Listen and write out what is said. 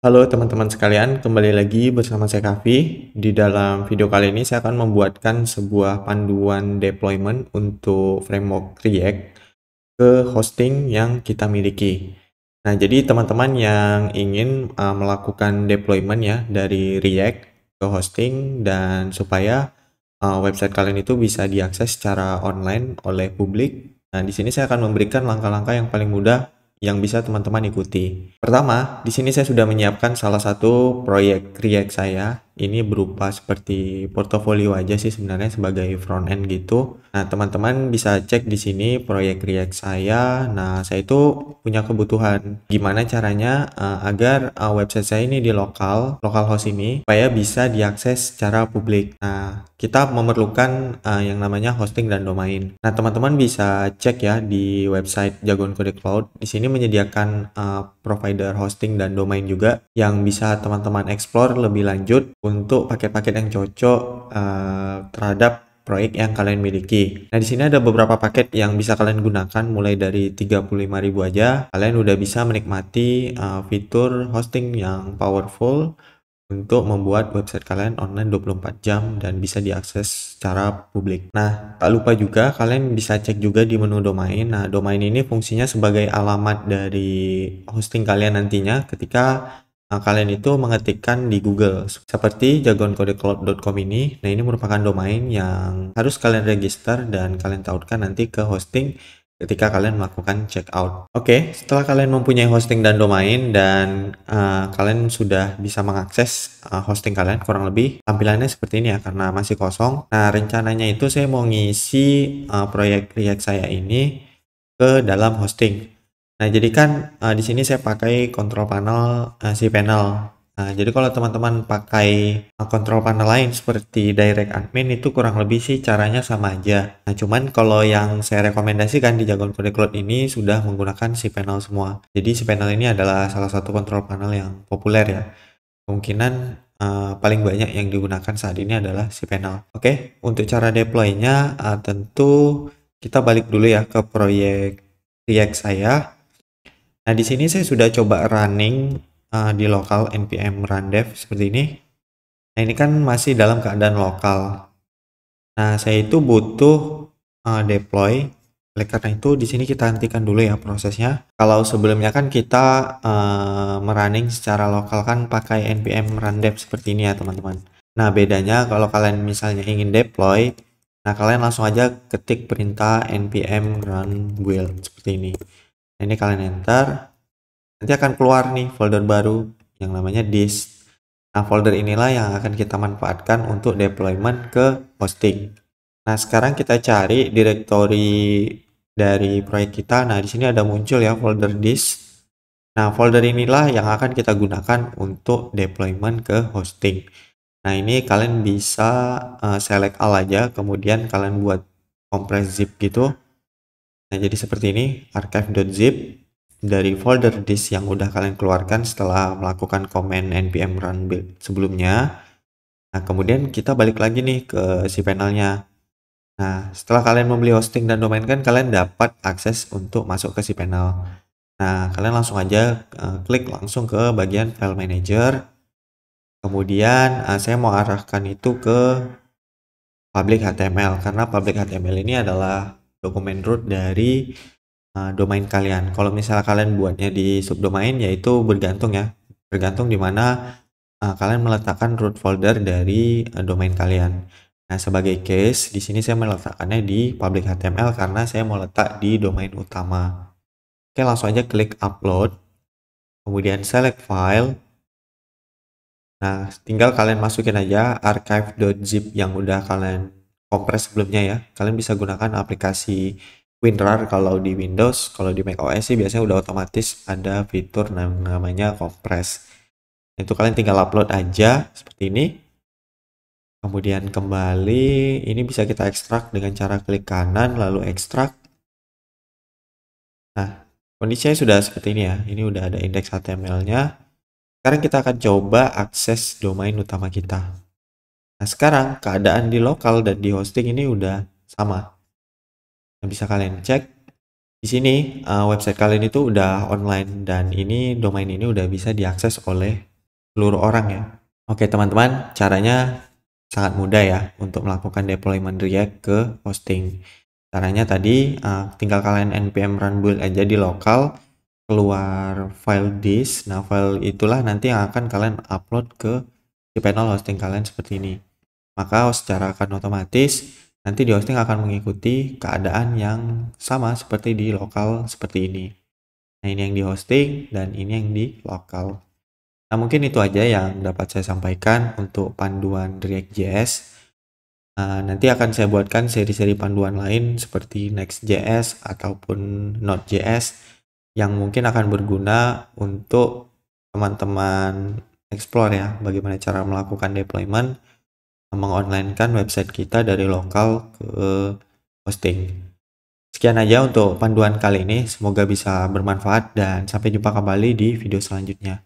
Halo teman-teman sekalian, kembali lagi bersama saya Kavi. Di dalam video kali ini saya akan membuatkan sebuah panduan deployment untuk framework React ke hosting yang kita miliki. Nah, jadi teman-teman yang ingin melakukan deployment ya dari React ke hosting dan supaya website kalian itu bisa diakses secara online oleh publik. Nah, di sini saya akan memberikan langkah-langkah yang paling mudah yang bisa teman-teman ikuti. Pertama, di sini saya sudah menyiapkan salah satu proyek React saya. Ini berupa seperti portofolio aja sih sebenarnya sebagai front end gitu. Nah, teman-teman bisa cek di sini proyek React saya. Nah, saya itu punya kebutuhan gimana caranya agar website saya ini di localhost ini supaya bisa diakses secara publik. Nah, kita memerlukan yang namanya hosting dan domain. Nah, teman-teman bisa cek ya di website Jagoan Kode Cloud. Di sini menyediakan provider hosting dan domain juga yang bisa teman-teman explore lebih lanjut untuk paket-paket yang cocok terhadap proyek yang kalian miliki. Nah, di sini ada beberapa paket yang bisa kalian gunakan mulai dari 35.000 aja. Kalian udah bisa menikmati fitur hosting yang powerful untuk membuat website kalian online 24 jam dan bisa diakses secara publik. Nah, tak lupa juga kalian bisa cek juga di menu domain. Nah, domain ini fungsinya sebagai alamat dari hosting kalian nantinya ketika kalian itu mengetikkan di Google seperti jagoankodecloud.com ini. Nah, ini merupakan domain yang harus kalian register dan kalian tautkan nanti ke hosting ketika kalian melakukan checkout. Oke, setelah kalian mempunyai hosting dan domain dan kalian sudah bisa mengakses hosting kalian, kurang lebih tampilannya seperti ini ya karena masih kosong. Nah, rencananya itu saya mau ngisi proyek React saya ini ke dalam hosting. Nah, jadi kan di sini saya pakai control panel cPanel. Nah, jadi kalau teman-teman pakai control panel lain seperti direct admin itu kurang lebih sih caranya sama aja. Nah, cuman kalau yang saya rekomendasikan di Jagoan Kode Cloud ini sudah menggunakan cPanel semua. Jadi cPanel ini adalah salah satu control panel yang populer ya. Kemungkinan paling banyak yang digunakan saat ini adalah cPanel. Oke, untuk cara deploy-nya tentu kita balik dulu ya ke proyek React saya. Nah, di sini saya sudah coba running di lokal npm run dev seperti ini. Nah, ini kan masih dalam keadaan lokal. Nah, saya itu butuh deploy. Oleh karena itu, di sini kita hentikan dulu ya prosesnya. Kalau sebelumnya kan kita merunning secara lokal kan pakai npm run dev seperti ini ya, teman-teman. Nah, bedanya kalau kalian misalnya ingin deploy, nah kalian langsung aja ketik perintah npm run build seperti ini. Nah, ini kalian enter. Nanti akan keluar nih folder baru yang namanya dist. Nah, folder inilah yang akan kita manfaatkan untuk deployment ke hosting. Nah, sekarang kita cari directory dari proyek kita. Nah, di sini ada muncul ya folder dist. Nah, folder inilah yang akan kita gunakan untuk deployment ke hosting. Nah, ini kalian bisa select all aja, kemudian kalian buat compress zip gitu. Nah, jadi seperti ini, archive.zip dari folder disk yang udah kalian keluarkan setelah melakukan command npm run build sebelumnya. Nah, kemudian kita balik lagi nih ke si panelnya. Nah, setelah kalian membeli hosting dan domain kan kalian dapat akses untuk masuk ke si panel. Nah, kalian langsung aja klik langsung ke bagian file manager. Kemudian saya mau arahkan itu ke public HTML karena public HTML ini adalah dokumen root dari domain kalian. Kalau misalnya kalian buatnya di subdomain yaitu bergantung ya, bergantung di mana kalian meletakkan root folder dari domain kalian. Nah, sebagai case di sini saya meletakkannya di public HTML karena saya mau letak di domain utama. Oke, langsung aja klik upload, kemudian select file. Nah, tinggal kalian masukin aja archive.zip yang udah kalian kompres sebelumnya ya. Kalian bisa gunakan aplikasi WinRAR kalau di Windows, kalau di macOS sih biasanya udah otomatis ada fitur namanya compress. Itu kalian tinggal upload aja seperti ini. Kemudian kembali, ini bisa kita ekstrak dengan cara klik kanan lalu ekstrak. Nah, kondisinya sudah seperti ini ya. Ini udah ada indeks HTML-nya. Sekarang kita akan coba akses domain utama kita. Nah, sekarang keadaan di lokal dan di hosting ini udah sama. Nah, bisa kalian cek di sini website kalian itu udah online dan ini domain ini udah bisa diakses oleh seluruh orang ya. Oke teman-teman, caranya sangat mudah ya untuk melakukan deployment React ke hosting. Caranya tadi tinggal kalian npm run build aja di lokal, keluar file disk. Nah, file itulah nanti yang akan kalian upload ke cPanel hosting kalian seperti ini. Maka secara akan otomatis nanti di hosting akan mengikuti keadaan yang sama seperti di lokal seperti ini. Nah, ini yang di hosting dan ini yang di lokal. Nah, mungkin itu aja yang dapat saya sampaikan untuk panduan React.js. Nanti akan saya buatkan seri-seri panduan lain seperti Next.js ataupun Node.js yang mungkin akan berguna untuk teman-teman explore ya, bagaimana cara melakukan deployment, mengonlinekan website kita dari lokal ke hosting. Sekian aja untuk panduan kali ini, semoga bisa bermanfaat dan sampai jumpa kembali di video selanjutnya.